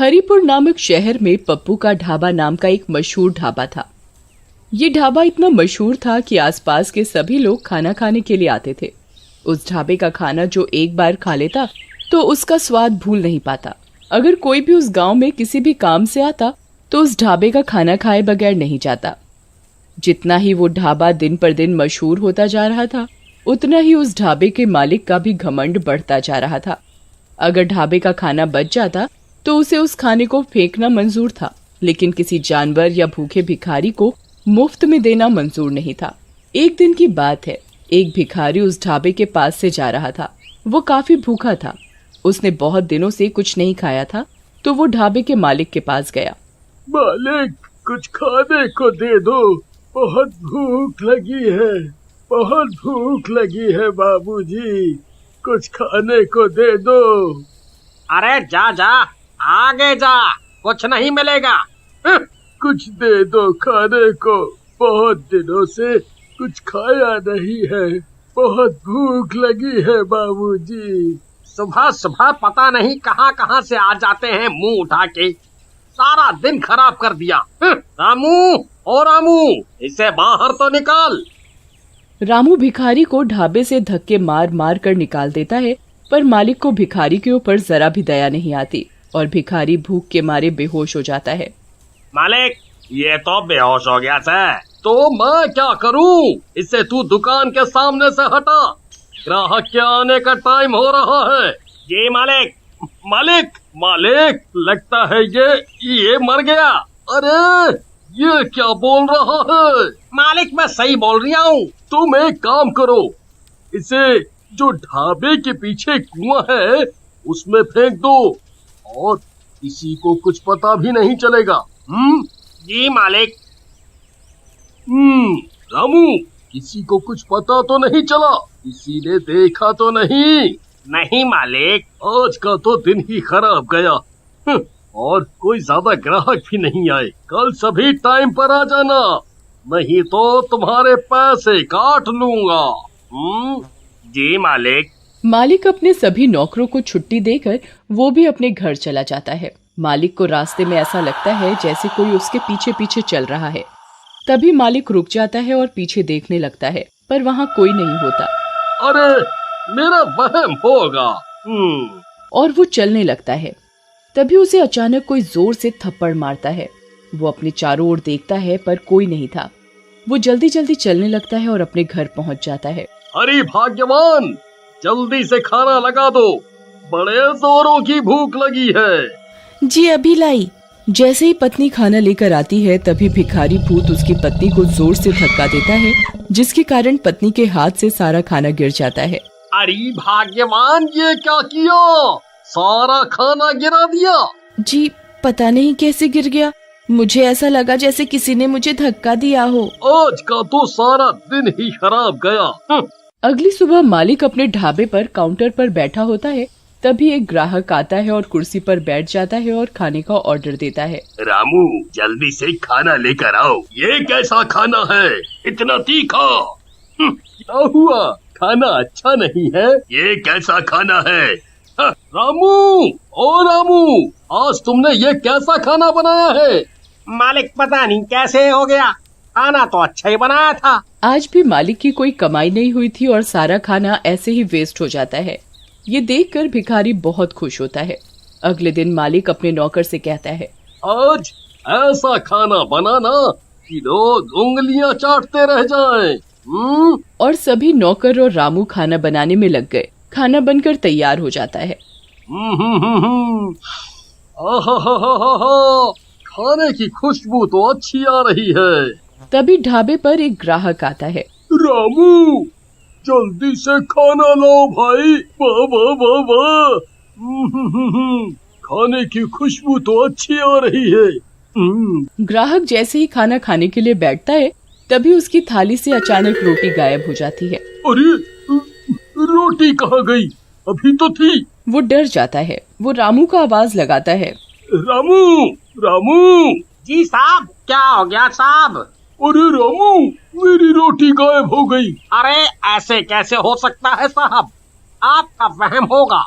हरिपुर नामक शहर में पप्पू का ढाबा नाम का एक मशहूर ढाबा था। ये ढाबा इतना मशहूर था कि आसपास के सभी लोग खाना खाने के लिए आते थे। उस ढाबे का खाना जो एक बार खा लेता तो उसका स्वाद भूल नहीं पाता। अगर कोई भी उस गांव में किसी भी काम से आता तो उस ढाबे का खाना खाए बगैर नहीं जाता। जितना ही वो ढाबा दिन पर दिन मशहूर होता जा रहा था, उतना ही उस ढाबे के मालिक का भी घमंड बढ़ता जा रहा था। अगर ढाबे का खाना बच जाता तो उसे उस खाने को फेंकना मंजूर था, लेकिन किसी जानवर या भूखे भिखारी को मुफ्त में देना मंजूर नहीं था। एक दिन की बात है, एक भिखारी उस ढाबे के पास से जा रहा था। वो काफी भूखा था। उसने बहुत दिनों से कुछ नहीं खाया था, तो वो ढाबे के मालिक के पास गया। मालिक, कुछ खाने को दे दो, बहुत भूख लगी है, बहुत भूख लगी है बाबूजी, कुछ खाने को दे दो। अरे जा जा, आगे जा, कुछ नहीं मिलेगा। कुछ दे दो खाने को, बहुत दिनों से कुछ खाया नहीं है, बहुत भूख लगी है बाबूजी। सुबह सुबह पता नहीं कहाँ कहाँ से आ जाते हैं मुंह उठा के, सारा दिन खराब कर दिया। रामू, ओ रामू, इसे बाहर तो निकाल। रामू भिखारी को ढाबे से धक्के मार मार कर निकाल देता है, पर मालिक को भिखारी के ऊपर जरा भी दया नहीं आती और भिखारी भूख के मारे बेहोश हो जाता है। मालिक, ये तो बेहोश हो गया है, तो मैं क्या करूं? इसे तू दुकान के सामने से हटा, ग्राहक के आने का टाइम हो रहा है। जी मालिक। मालिक, मालिक, लगता है ये मर गया। अरे ये क्या बोल रहा है? मालिक, मैं सही बोल रहा हूँ। तुम एक काम करो, इसे जो ढाबे के पीछे कुआं है उसमें फेंक दो और किसी को कुछ पता भी नहीं चलेगा। जी मालिक। रामू, किसी को कुछ पता तो नहीं चला? किसी ने देखा तो नहीं? नहीं मालिक। आज का तो दिन ही खराब गया। और कोई ज्यादा ग्राहक भी नहीं आए। कल सभी टाइम पर आ जाना, नहीं तो तुम्हारे पैसे काट लूंगा। जी मालिक। मालिक अपने सभी नौकरों को छुट्टी देकर वो भी अपने घर चला जाता है। मालिक को रास्ते में ऐसा लगता है जैसे कोई उसके पीछे पीछे चल रहा है। तभी मालिक रुक जाता है और पीछे देखने लगता है, पर वहाँ कोई नहीं होता। अरे मेरा वहम होगा। और वो चलने लगता है। तभी उसे अचानक कोई जोर से थप्पड़ मारता है। वो अपने चारों ओर देखता है, पर कोई नहीं था। वो जल्दी जल्दी चलने लगता है और अपने घर पहुँच जाता है। अरे भाग्यवान, जल्दी से खाना लगा दो, बड़े जोरों की भूख लगी है। जी अभी लाई। जैसे ही पत्नी खाना लेकर आती है, तभी भिखारी भूत उसकी पत्नी को जोर से धक्का देता है, जिसके कारण पत्नी के हाथ से सारा खाना गिर जाता है। अरे भाग्यवान, ये क्या किया? सारा खाना गिरा दिया। जी पता नहीं कैसे गिर गया, मुझे ऐसा लगा जैसे किसी ने मुझे धक्का दिया हो। आज का तो सारा दिन ही खराब गया। अगली सुबह मालिक अपने ढाबे पर काउंटर पर बैठा होता है। तभी एक ग्राहक आता है और कुर्सी पर बैठ जाता है और खाने का ऑर्डर देता है। रामू, जल्दी से खाना लेकर आओ। ये कैसा खाना है, इतना तीखा? क्या हुआ, खाना अच्छा नहीं है? ये कैसा खाना है? रामू, ओ रामू, आज तुमने ये कैसा खाना बनाया है? मालिक, पता नहीं कैसे हो गया, खाना तो अच्छा ही बनाया था। आज भी मालिक की कोई कमाई नहीं हुई थी और सारा खाना ऐसे ही वेस्ट हो जाता है। ये देखकर भिखारी बहुत खुश होता है। अगले दिन मालिक अपने नौकर से कहता है, आज ऐसा खाना बनाना कि लोग उंगलियां चाटते रह जाएं। और सभी नौकर और रामू खाना बनाने में लग गए। खाना बनकर तैयार हो जाता है। खाने की खुशबू तो अच्छी आ रही है। तभी ढाबे पर एक ग्राहक आता है। रामू, जल्दी से खाना लाओ भाई। वाह वाह वाह वाह, खाने की खुशबू तो अच्छी आ रही है। ग्राहक जैसे ही खाना खाने के लिए बैठता है, तभी उसकी थाली से अचानक रोटी गायब हो जाती है। अरे रोटी कहाँ गई? अभी तो थी। वो डर जाता है। वो रामू का आवाज लगाता है। रामू, रामू। जी साहब, क्या हो गया साहब? अरे रामू, मेरी रोटी गायब हो गई। अरे ऐसे कैसे हो सकता है साहब, आपका वहम होगा।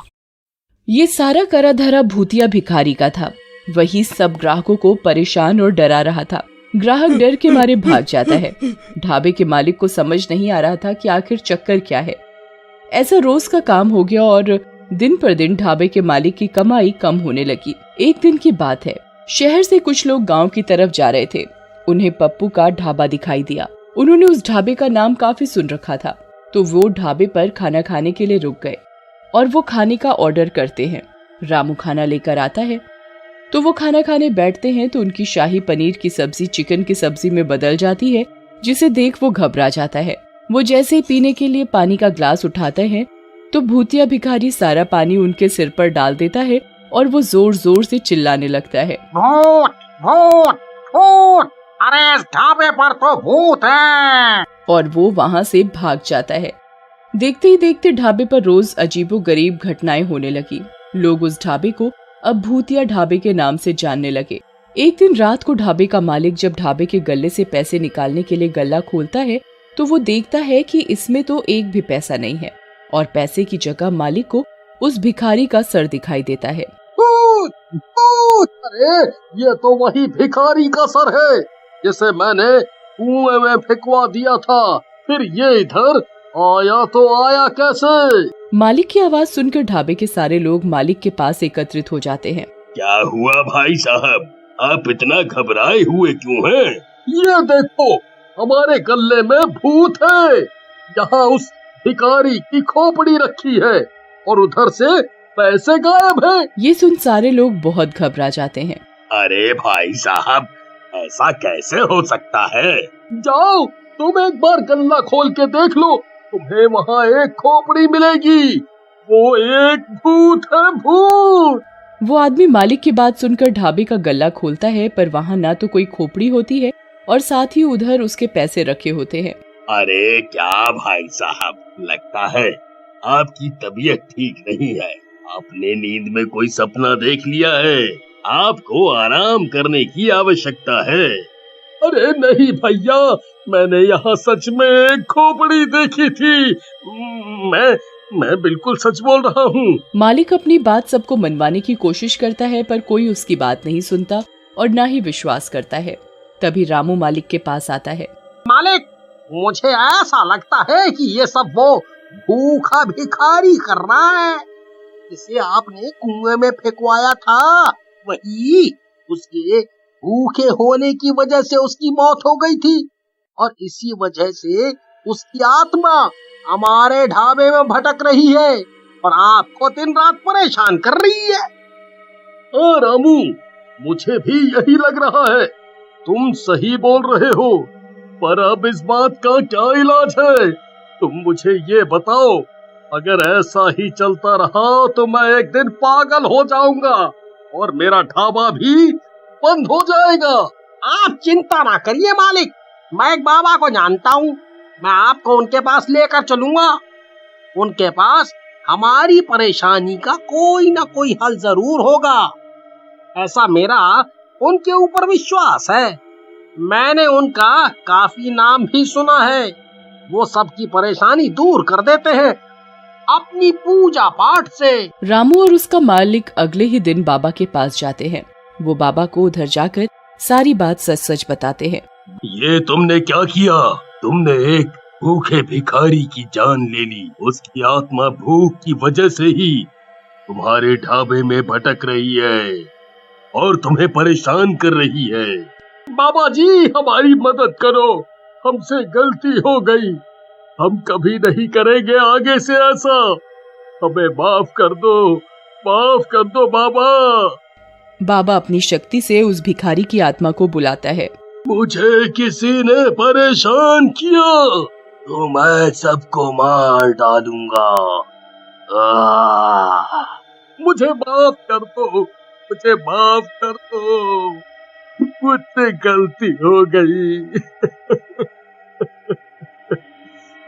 ये सारा करा धरा भूतिया भिखारी का था। वही सब ग्राहकों को परेशान और डरा रहा था। ग्राहक डर के मारे भाग जाता है। ढाबे के मालिक को समझ नहीं आ रहा था कि आखिर चक्कर क्या है। ऐसा रोज का काम हो गया और दिन पर दिन ढाबे के मालिक की कमाई कम होने लगी। एक दिन की बात है, शहर से कुछ लोग गांव की तरफ जा रहे थे। उन्हें पप्पू का ढाबा दिखाई दिया। उन्होंने उस ढाबे का नाम काफी सुन रखा था, तो वो ढाबे पर खाना खाने के लिए रुक गए और वो खाने का ऑर्डर करते हैं। रामू खाना लेकर आता है तो वो खाना खाने बैठते हैं तो उनकी शाही पनीर की सब्जी चिकन की सब्जी में बदल जाती है, जिसे देख वो घबरा जाता है। वो जैसे ही पीने के लिए पानी का ग्लास उठाते हैं तो भूतिया भिखारी सारा पानी उनके सिर पर डाल देता है और वो जोर जोर से चिल्लाने लगता है, भूत भूत भूत, अरे इस ढाबे पर तो भूत है। और वो वहाँ से भाग जाता है। देखते ही देखते ढाबे पर रोज अजीबोगरीब घटनाएं होने लगी। लोग उस ढाबे को अब भूतिया ढाबे के नाम से जानने लगे। एक दिन रात को ढाबे का मालिक जब ढाबे के गल्ले से पैसे निकालने के लिए गल्ला खोलता है तो वो देखता है कि इसमें तो एक भी पैसा नहीं है और पैसे की जगह मालिक को उस भिखारी का सर दिखाई देता है। भूत भूत, अरे ये तो वही भिखारी का सर है जिसे मैंने कुएं में फेंकवा दिया था। फिर ये इधर आया तो आया कैसे? मालिक की आवाज सुनकर ढाबे के सारे लोग मालिक के पास एकत्रित हो जाते हैं। क्या हुआ भाई साहब, आप इतना घबराए हुए क्यों हैं? ये देखो, हमारे गल्ले में भूत है। यहाँ उस भिखारी की खोपड़ी रखी है और उधर से पैसे गायब हैं। ये सुन सारे लोग बहुत घबरा जाते हैं। अरे भाई साहब, ऐसा कैसे हो सकता है? जाओ, तुम एक बार गल्ला खोल के देख लो, तुम्हें वहाँ एक खोपड़ी मिलेगी। वो एक भूत है, भूत। वो आदमी मालिक की बात सुनकर ढाबे का गल्ला खोलता है, पर वहाँ ना तो कोई खोपड़ी होती है और साथ ही उधर उसके पैसे रखे होते हैं। अरे क्या भाई साहब, लगता है आपकी तबीयत ठीक नहीं है। आपने नींद में कोई सपना देख लिया है। आपको आराम करने की आवश्यकता है। अरे नहीं भैया, मैंने यहाँ सच में एक खोपड़ी देखी थी। मैं बिल्कुल सच बोल रहा हूँ। मालिक अपनी बात सबको मनवाने की कोशिश करता है, पर कोई उसकी बात नहीं सुनता और ना ही विश्वास करता है। तभी रामू मालिक के पास आता है। मालिक, मुझे ऐसा लगता है कि ये सब वो भूखा भिखारी कर रहा है जिसे आपने कुएं में फेंकवाया था। वही, उसके भूखे होने की वजह से उसकी मौत हो गई थी और इसी वजह से उसकी आत्मा हमारे ढाबे में भटक रही है और आपको दिन रात परेशान कर रही है। हाँ रामू, मुझे भी यही लग रहा है। तुम सही बोल रहे हो, पर अब इस बात का क्या इलाज है? तुम मुझे ये बताओ। अगर ऐसा ही चलता रहा तो मैं एक दिन पागल हो जाऊंगा और मेरा ढाबा भी बंद हो जाएगा। आप चिंता ना करिए मालिक, मैं एक बाबा को जानता हूँ। मैं आपको उनके पास लेकर चलूंगा। उनके पास हमारी परेशानी का कोई ना कोई हल जरूर होगा। ऐसा मेरा उनके ऊपर विश्वास है। मैंने उनका काफी नाम भी सुना है। वो सबकी परेशानी दूर कर देते हैं अपनी पूजा पाठ से। रामू और उसका मालिक अगले ही दिन बाबा के पास जाते हैं। वो बाबा को उधर जाकर सारी बात सच सच बताते हैं। ये तुमने क्या किया? तुमने एक भूखे भिखारी की जान ले ली। उसकी आत्मा भूख की वजह से ही तुम्हारे ढाबे में भटक रही है और तुम्हें परेशान कर रही है। बाबा जी, हमारी मदद करो, हमसे गलती हो गई। हम कभी नहीं करेंगे आगे से ऐसा। हमें माफ कर दो बाबा। बाबा अपनी शक्ति से उस भिखारी की आत्मा को बुलाता है। मुझे किसी ने परेशान किया तो मैं सबको मार डालूंगा। मुझे माफ कर दो, मुझे माफ कर दो, मुझसे गलती हो गई।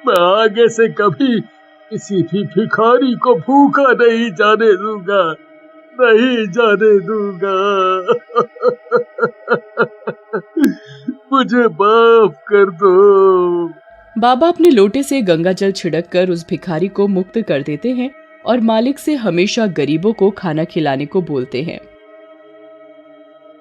मैं आगे से कभी किसी भी भिखारी को भूखा नहीं जाने दूंगा, नहीं जाने दूंगा। मुझे माफ कर दो। बाबा अपने लोटे से गंगा जल छिड़क कर उस भिखारी को मुक्त कर देते हैं और मालिक से हमेशा गरीबों को खाना खिलाने को बोलते हैं।